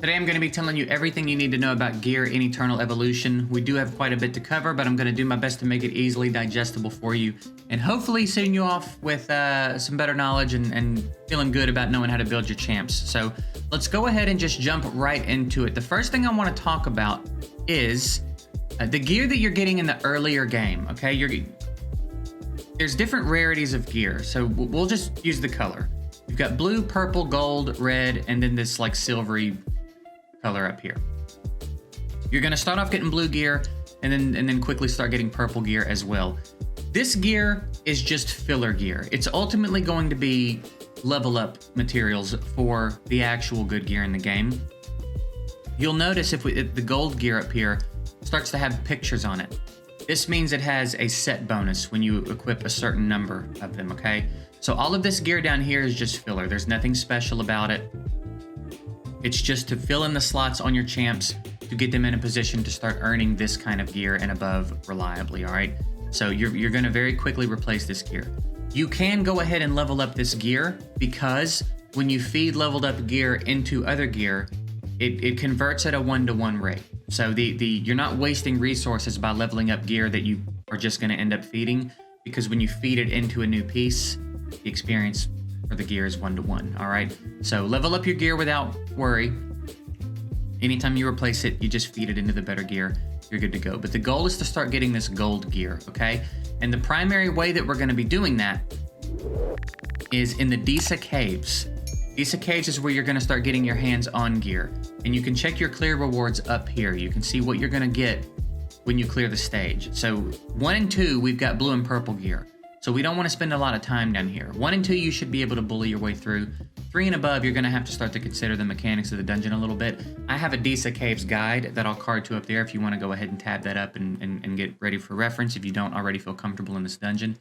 Today I'm going to be telling you everything you need to know about gear in Eternal Evolution. We do have quite a bit to cover, but I'm going to do my best to make it easily digestible for you and hopefully send you off with some better knowledge and feeling good about knowing how to build your champs. So let's go ahead and just jump right into it. The first thing I want to talk about is the gear that you're getting in the earlier game, okay? There's different rarities of gear, so we'll just use the color. You've got blue, purple, gold, red, and then this like silvery color up here. You're going to start off getting blue gear and then quickly start getting purple gear as well. This gear is just filler gear. It's ultimately going to be level up materials for the actual good gear in the game. You'll notice if the gold gear up here starts to have pictures on it. This means it has a set bonus when you equip a certain number of them, okay? So all of this gear down here is just filler. There's nothing special about it. It's just to fill in the slots on your champs to get them in a position to start earning this kind of gear and above reliably, all right? So you're going to very quickly replace this gear. You can go ahead and level up this gear because when you feed leveled up gear into other gear, it converts at a 1-to-1 rate. So you're not wasting resources by leveling up gear that you are just going to end up feeding, because when you feed it into a new piece, the experience for the gear is 1-to-1, all right? So level up your gear without worry. Anytime you replace it, you just feed it into the better gear. You're good to go. But the goal is to start getting this gold gear, okay? And the primary way that we're going to be doing that is in the Disa Caves. Disa Caves is where you're going to start getting your hands on gear. And you can check your clear rewards up here. You can see what you're going to get when you clear the stage. So 1 and 2, we've got blue and purple gear. So we don't want to spend a lot of time down here. 1 and 2, you should be able to bully your way through. 3 and above, you're going to have to start to consider the mechanics of the dungeon a little bit. I have a Disa Caves guide that I'll card to up there if you want to go ahead and tab that up and get ready for reference if you don't already feel comfortable in this dungeon.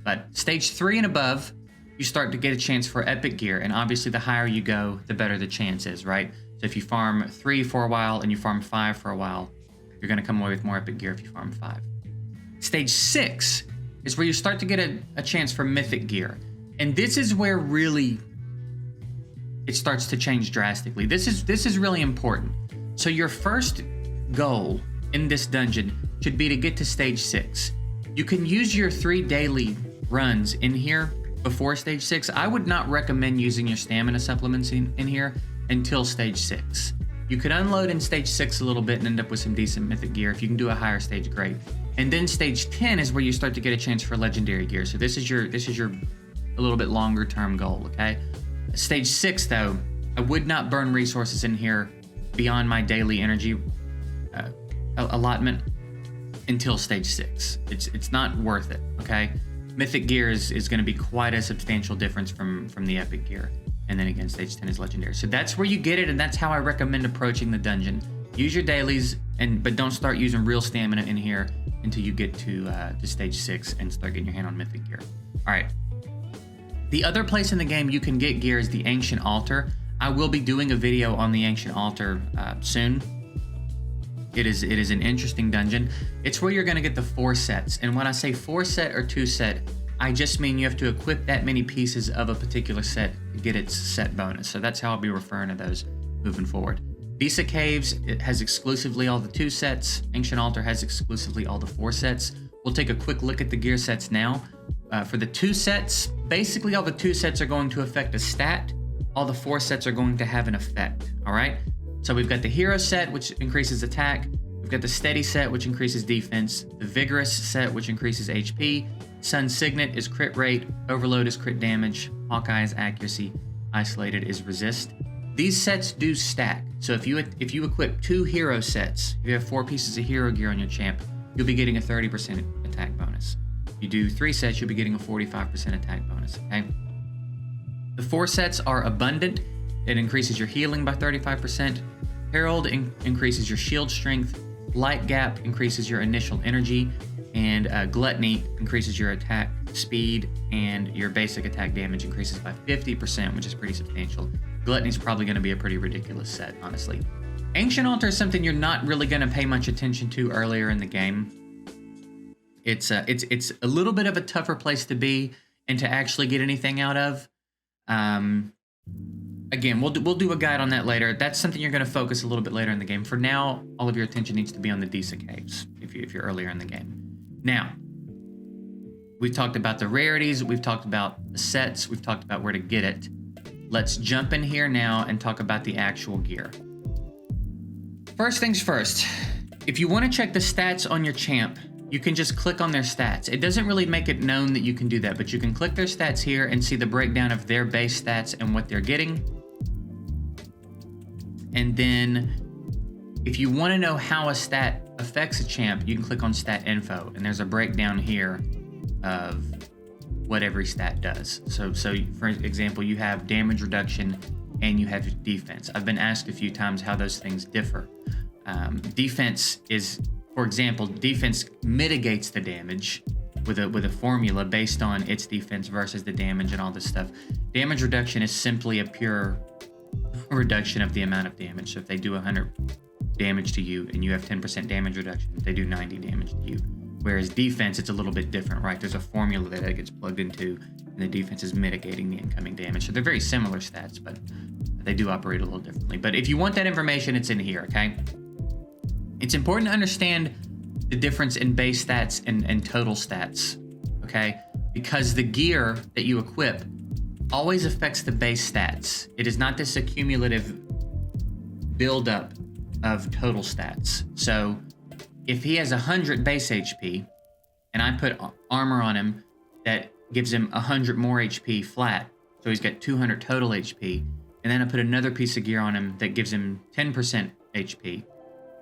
But stage 3 and above, you start to get a chance for epic gear. And obviously, the higher you go, the better the chance is, right? So if you farm 3 for a while and you farm 5 for a while, you're going to come away with more epic gear if you farm 5. Stage 6 is where you start to get a chance for mythic gear. And this is where really it starts to change drastically. This is really important. So your first goal in this dungeon should be to get to stage 6. You can use your 3 daily runs in here before stage 6. I would not recommend using your stamina supplements in here until stage 6. You could unload in stage 6 a little bit and end up with some decent mythic gear. If you can do a higher stage, great. And then stage 10 is where you start to get a chance for legendary gear. So this is your a little bit longer term goal, okay? Stage 6 though, I would not burn resources in here beyond my daily energy allotment until stage 6. It's not worth it, okay? Mythic gear is going to be quite a substantial difference from the epic gear. And then again, stage 10 is legendary. So that's where you get it, and that's how I recommend approaching the dungeon. Use your dailies, but don't start using real stamina in here until you get to stage 6 and start getting your hand on mythic gear. All right. The other place in the game you can get gear is the Ancient Altar. I will be doing a video on the Ancient Altar soon. It is an interesting dungeon. It's where you're going to get the 4 sets. And when I say 4 set or 2 set, I just mean you have to equip that many pieces of a particular set to get its set bonus. So that's how I'll be referring to those moving forward. Disa Caves, it has exclusively all the 2 sets. Ancient Altar has exclusively all the 4 sets. We'll take a quick look at the gear sets now. For the 2 sets, basically all the 2 sets are going to affect a stat. All the 4 sets are going to have an effect, all right? So we've got the Hero set, which increases attack. We've got the Steady set, which increases defense. The Vigorous set, which increases HP. Sun Signet is crit rate. Overload is crit damage. Hawkeye is accuracy. Isolated is resist. These sets do stack. So if you equip 2 hero sets, if you have 4 pieces of hero gear on your champ, you'll be getting a 30% attack bonus. If you do 3 sets, you'll be getting a 45% attack bonus, okay? The 4 sets are abundant. It increases your healing by 35%. Herald increases your shield strength. Light Gap increases your initial energy. And Gluttony increases your attack speed, and your basic attack damage increases by 50%, which is pretty substantial. Gluttony is probably going to be a pretty ridiculous set, honestly. Ancient Altar is something you're not really going to pay much attention to earlier in the game. It's a little bit of a tougher place to be and to actually get anything out of. again, we'll do a guide on that later. That's something you're going to focus a little bit later in the game. For now, all of your attention needs to be on the Disa Caves if you're earlier in the game. Now, we've talked about the rarities, we've talked about the sets, we've talked about where to get it. Let's jump in here now and talk about the actual gear. First things first, if you want to check the stats on your champ, you can just click on their stats. It doesn't really make it known that you can do that, but you can click their stats here and see the breakdown of their base stats and what they're getting. And then if you want to know how a stat affects a champ, you can click on stat info, and there's a breakdown here of what every stat does. So for example, you have damage reduction and you have defense. I've been asked a few times how those things differ. Defense is, for example, defense mitigates the damage with a formula based on its defense versus the damage and all this stuff. Damage reduction is simply a pure reduction of the amount of damage. So if they do 100 damage to you and you have 10% damage reduction, they do 90 damage to you. Whereas defense, it's a little bit different, right? There's a formula that it gets plugged into, and the defense is mitigating the incoming damage. So they're very similar stats, but they do operate a little differently. But if you want that information, it's in here, okay? It's important to understand the difference in base stats and total stats, okay? Because the gear that you equip always affects the base stats. It is not this accumulative buildup of total stats. So if he has 100 base HP and I put armor on him that gives him 100 more HP flat, so he's got 200 total HP, and then I put another piece of gear on him that gives him 10% HP,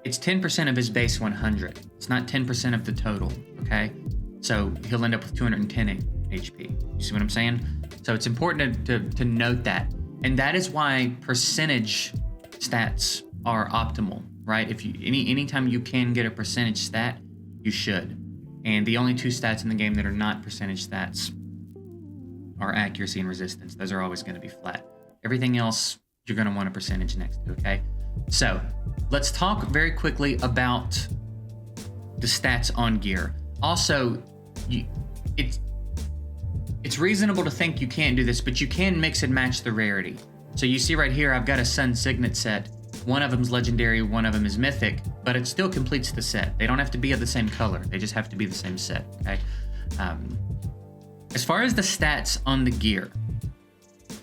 it's 10% of his base 100. It's not 10% of the total, okay? So he'll end up with 210 HP. You see what I'm saying? So it's important to note that. And that is why percentage stats are optimal, right? If you anytime you can get a percentage stat, you should. And the only two stats in the game that are not percentage stats are accuracy and resistance. Those are always going to be flat. Everything else you're going to want a percentage next to, okay? So let's talk very quickly about the stats on gear. Also, it's reasonable to think you can't do this, but you can mix and match the rarity. So you see right here, I've got a Sun Signet set. One of them's legendary, one of them is mythic, but it still completes the set. They don't have to be of the same color. They just have to be the same set, okay? As far as the stats on the gear,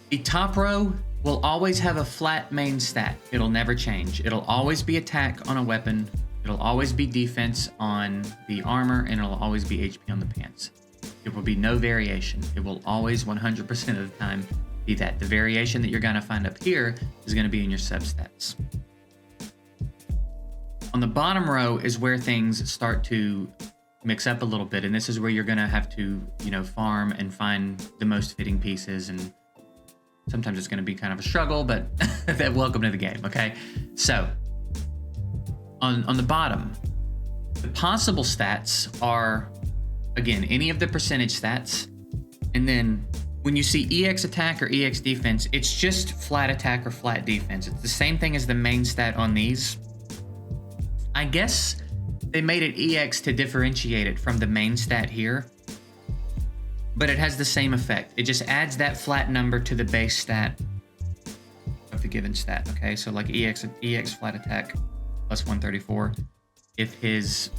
the top row will always have a flat main stat. It'll never change. It'll always be attack on a weapon. It'll always be defense on the armor, and it'll always be HP on the pants. There will be no variation. It will always 100% of the time be that. The variation that you're gonna find up here is gonna be in your substats. On the bottom row is where things start to mix up a little bit, and this is where you're gonna have to, farm and find the most fitting pieces, and sometimes it's gonna be kind of a struggle, but welcome to the game, okay? So, on the bottom, the possible stats are, again, any of the percentage stats, and then when you see EX attack or EX defense, it's just flat attack or flat defense. It's the same thing as the main stat on these. I guess they made it EX to differentiate it from the main stat here, but it has the same effect. It just adds that flat number to the base stat of the given stat, okay? So like EX flat attack plus 134. If his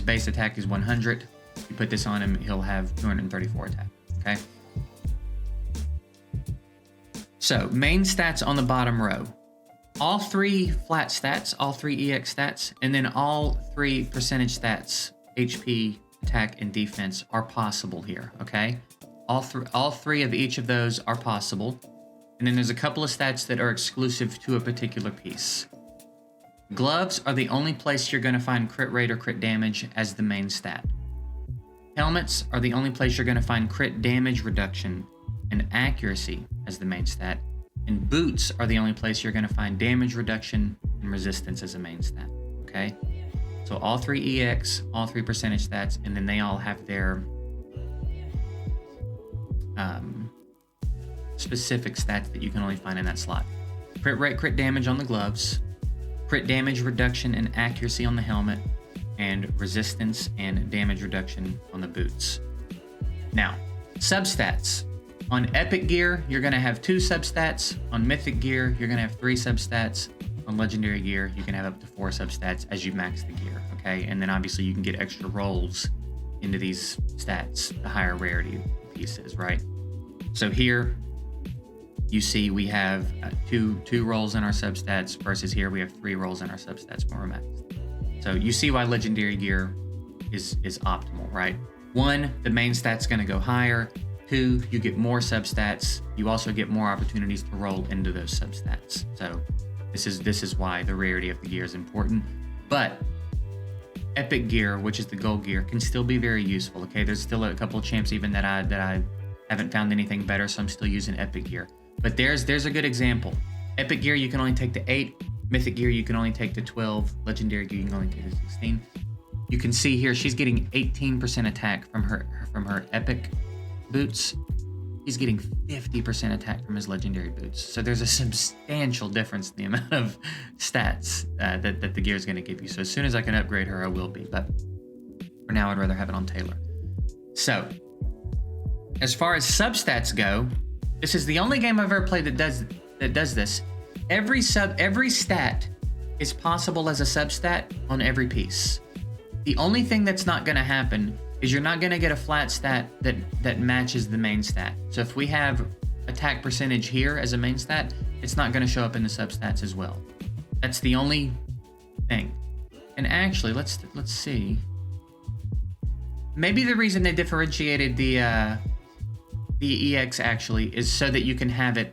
base attack is 100, you put this on him, he'll have 234 attack, okay? So, main stats on the bottom row. All three flat stats, all three EX stats, and then all three percentage stats, HP, attack, and defense, are possible here, okay? All three of each of those are possible. And then there's a couple of stats that are exclusive to a particular piece. Gloves are the only place you're going to find crit rate or crit damage as the main stat. Helmets are the only place you're going to find crit damage reduction and accuracy as the main stat. And boots are the only place you're going to find damage reduction and resistance as a main stat, okay? So all three EX, all three percentage stats, and then they all have their specific stats that you can only find in that slot. Crit rate, crit damage on the gloves, crit damage reduction and accuracy on the helmet, and resistance and damage reduction on the boots. Now, substats On epic gear, you're going to have 2 substats. On mythic gear, you're going to have 3 substats. On legendary gear, you can have up to 4 substats as you max the gear, okay? And then obviously you can get extra rolls into these stats, the higher rarity pieces, right? So here, you see we have two rolls in our substats versus here we have 3 rolls in our substats when we're maxed. So you see why legendary gear is optimal, right? 1, the main stat's going to go higher. 2, you get more substats. You also get more opportunities to roll into those substats. So this is why the rarity of the gear is important. But epic gear, which is the gold gear, can still be very useful. Okay, there's still a couple of champs even that I haven't found anything better, so I'm still using epic gear. But there's a good example. Epic gear you can only take to 8. Mythic gear you can only take to 12. Legendary gear you can only take to 16. You can see here she's getting 18% attack from her epic boots. He's getting 50% attack from his legendary boots. So there's a substantial difference in the amount of stats that the gear is going to give you. So as soon as I can upgrade her, I will be. But for now, I'd rather have it on Taylor. So as far as substats go, this is the only game I've ever played that does this. Every stat is possible as a substat on every piece. The only thing that's not going to happen is you're not going to get a flat stat that matches the main stat. So if we have attack percentage here as a main stat, it's not going to show up in the substats as well. That's the only thing. And actually, let's see. Maybe the reason they differentiated the EX actually is so that you can have it,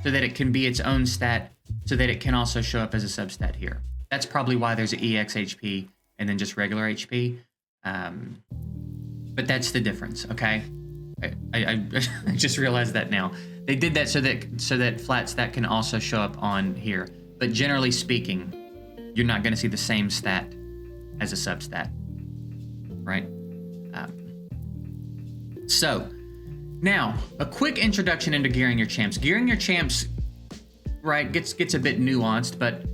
so that it can be its own stat, so that it can also show up as a substat here. That's probably why there's an EX HP and then just regular HP. But that's the difference, okay? I just realized that now. They did that so that flat stat can also show up on here. But generally speaking, you're not going to see the same stat as a substat, right? So now a quick introduction into gearing your champs. Gearing your champs, right, gets a bit nuanced, but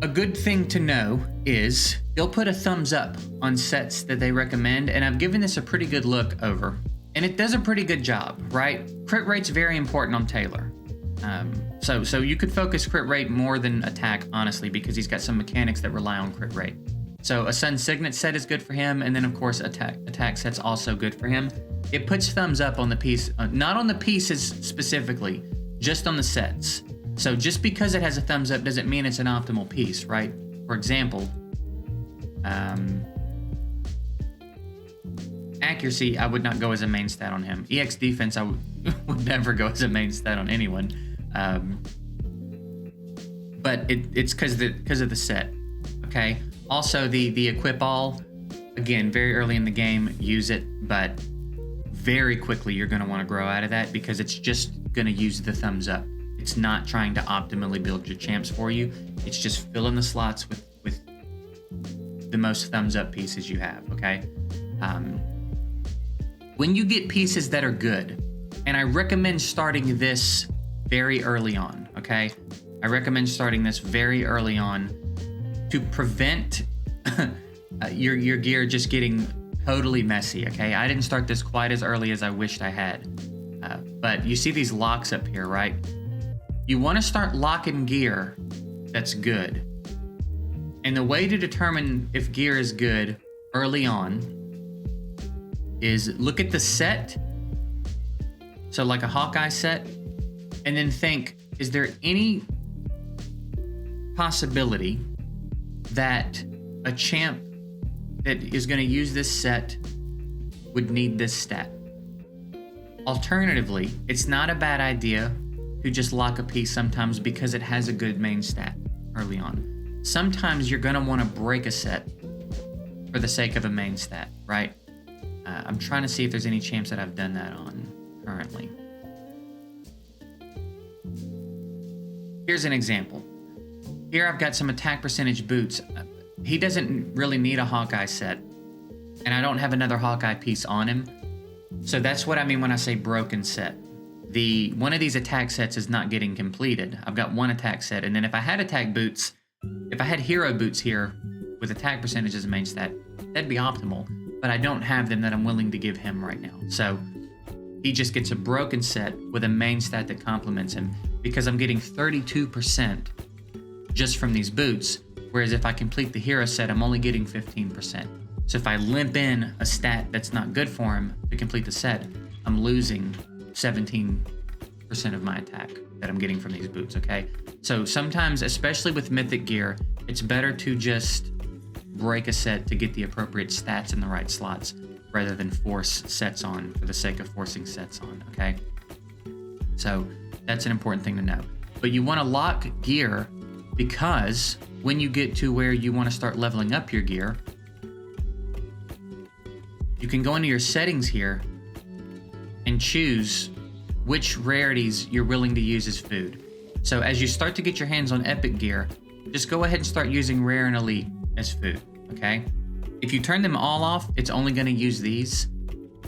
a good thing to know is they'll put a thumbs up on sets that they recommend, and I've given this a pretty good look over, and it does a pretty good job, right? Crit rate's very important on Taylor. So you could focus crit rate more than attack, honestly, because he's got some mechanics that rely on crit rate. So a Sun Signet set is good for him, and then of course attack set's also good for him. It puts thumbs up on the piece, not on the pieces specifically, just on the sets. So just because it has a thumbs up doesn't mean it's an optimal piece, right? For example, accuracy, I would not go as a main stat on him. EX defense, I would never go as a main stat on anyone. But it's because of the set, okay? Also, the equip all, again, very early in the game, use it, but very quickly you're going to want to grow out of that because it's just going to use the thumbs up. It's not trying to optimally build your champs for you. It's just filling the slots with the most thumbs up pieces you have, okay? When you get pieces that are good, and I recommend starting this very early on, okay? I recommend starting this very early on to prevent your gear just getting totally messy, okay? I didn't start this quite as early as I wished I had. But you see these locks up here, right? You want to start locking gear that's good. And the way to determine if gear is good early on is look at the set. So like a Hawkeye set, and then think, is there any possibility that a champ that is going to use this set would need this stat? Alternatively, it's not a bad idea to just lock a piece sometimes because it has a good main stat early on. Sometimes you're going to want to break a set for the sake of a main stat, right? I'm trying to see if there's any champs that I've done that on currently. Here's an example. Here I've got some attack percentage boots. He doesn't really need a Hawkeye set, and I don't have another Hawkeye piece on him. So that's what I mean when I say broken set. One of these attack sets is not getting completed. I've got one attack set, and then if I had attack boots, if I had hero boots here with attack percentage as a main stat, that'd be optimal, but I don't have them that I'm willing to give him right now. So he just gets a broken set with a main stat that complements him, because I'm getting 32% just from these boots, whereas if I complete the hero set, I'm only getting 15%. So if I limp in a stat that's not good for him to complete the set, I'm losing 17% of my attack that I'm getting from these boots, okay? So sometimes, especially with mythic gear, it's better to just break a set to get the appropriate stats in the right slots rather than force sets on for the sake of forcing sets on, okay? So that's an important thing to know. But you want to lock gear, because when you get to where you want to start leveling up your gear, you can go into your settings here and choose which rarities you're willing to use as food. So as you start to get your hands on epic gear, just go ahead and start using rare and elite as food, okay? If you turn them all off, it's only going to use these,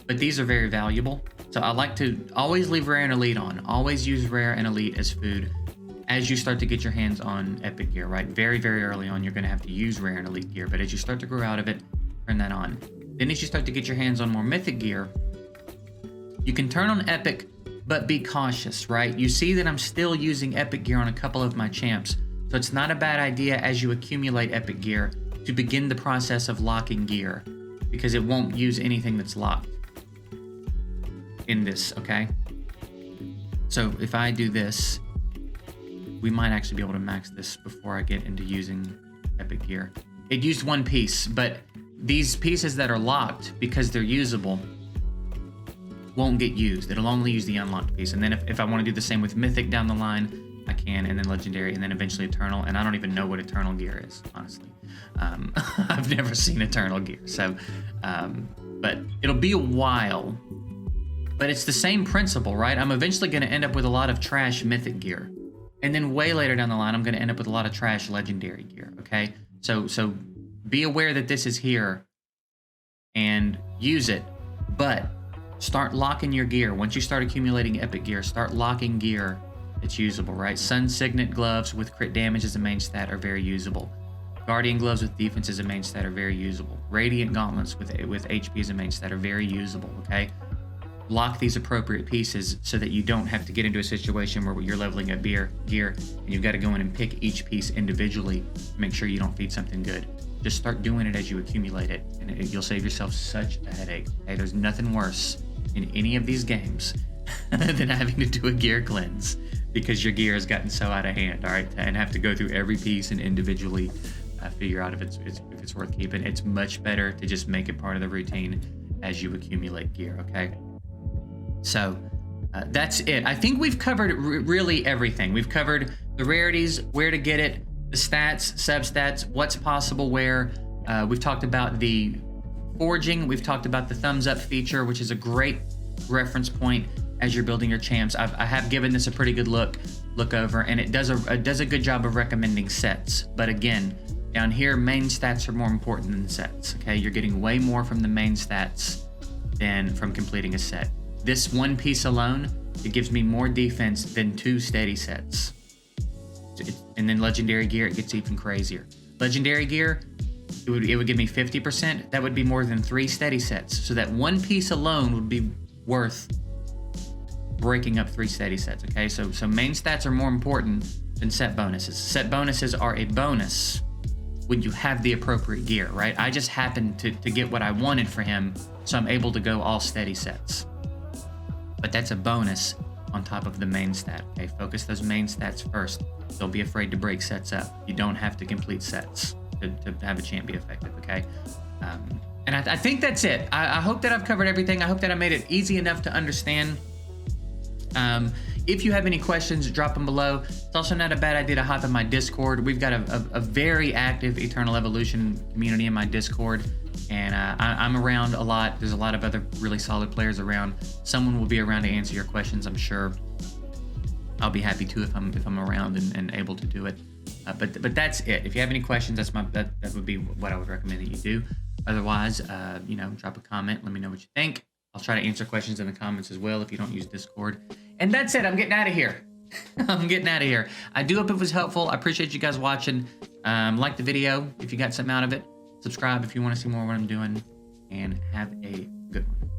but these are very valuable. So I like to always leave rare and elite on. Always use rare and elite as food as you start to get your hands on epic gear, right? Very, very early on, you're going to have to use rare and elite gear, but as you start to grow out of it, turn that on. Then as you start to get your hands on more mythic gear, you can turn on epic, but be cautious, right? You see that I'm still using epic gear on a couple of my champs, so it's not a bad idea as you accumulate epic gear to begin the process of locking gear, because it won't use anything that's locked in this, okay? So if I do this, we might actually be able to max this before I get into using epic gear. It used one piece, but these pieces that are locked, because they're usable, won't get used. It'll only use the unlocked piece. And then if I want to do the same with mythic down the line, I can, and then legendary, and then eventually eternal. And I don't even know what eternal gear is, honestly. I've never seen eternal gear. So, but it'll be a while. But it's the same principle, right? I'm eventually going to end up with a lot of trash mythic gear. And then way later down the line, I'm going to end up with a lot of trash legendary gear, okay? So be aware that this is here and use it, but start locking your gear. Once you start accumulating epic gear, start locking gear that's usable, right? Sun Signet gloves with crit damage as a main stat are very usable. Guardian gloves with defense as a main stat are very usable. Radiant gauntlets with HP as a main stat are very usable, okay? Lock these appropriate pieces so that you don't have to get into a situation where you're leveling up gear and you've got to go in and pick each piece individually to make sure you don't feed something good. Just start doing it as you accumulate it, and you'll save yourself such a headache. Okay, there's nothing worse in any of these games than having to do a gear cleanse because your gear has gotten so out of hand, all right, and have to go through every piece and individually figure out if it's worth keeping. It's much better to just make it part of the routine as you accumulate gear, okay? So that's it. I think we've covered really everything. We've covered the rarities, where to get it, the stats, substats, what's possible where. We've talked about the forging. We've talked about the thumbs up feature, which is a great reference point as you're building your champs. I have given this a pretty good look over, and it does a good job of recommending sets. But again, down here, main stats are more important than sets. Okay, you're getting way more from the main stats than from completing a set. This one piece alone, it gives me more defense than 2 steady sets. And then legendary gear, it gets even crazier. Legendary gear, it would give me 50%. That would be more than 3 steady sets. So that one piece alone would be worth breaking up 3 steady sets, okay? So main stats are more important than set bonuses. Set bonuses are a bonus when you have the appropriate gear, right? I just happened to get what I wanted for him, so I'm able to go all steady sets. But that's a bonus on top of the main stat, okay? Focus those main stats first. Don't be afraid to break sets up. You don't have to complete sets to have a champ be effective, okay? And I think that's it. I hope that I've covered everything. I hope that I made it easy enough to understand. If you have any questions, drop them below. It's also not a bad idea to hop in my Discord. We've got a very active Eternal Evolution community in my Discord, and I'm around a lot. There's a lot of other really solid players around. Someone will be around to answer your questions, I'm sure. I'll be happy to if I'm around and able to do it. But that's it. If you have any questions, that would be what I would recommend that you do. Otherwise, drop a comment. Let me know what you think. I'll try to answer questions in the comments as well if you don't use Discord. And that's it. I'm getting out of here. I do hope it was helpful. I appreciate you guys watching. Like the video if you got something out of it. Subscribe if you want to see more of what I'm doing. And have a good one.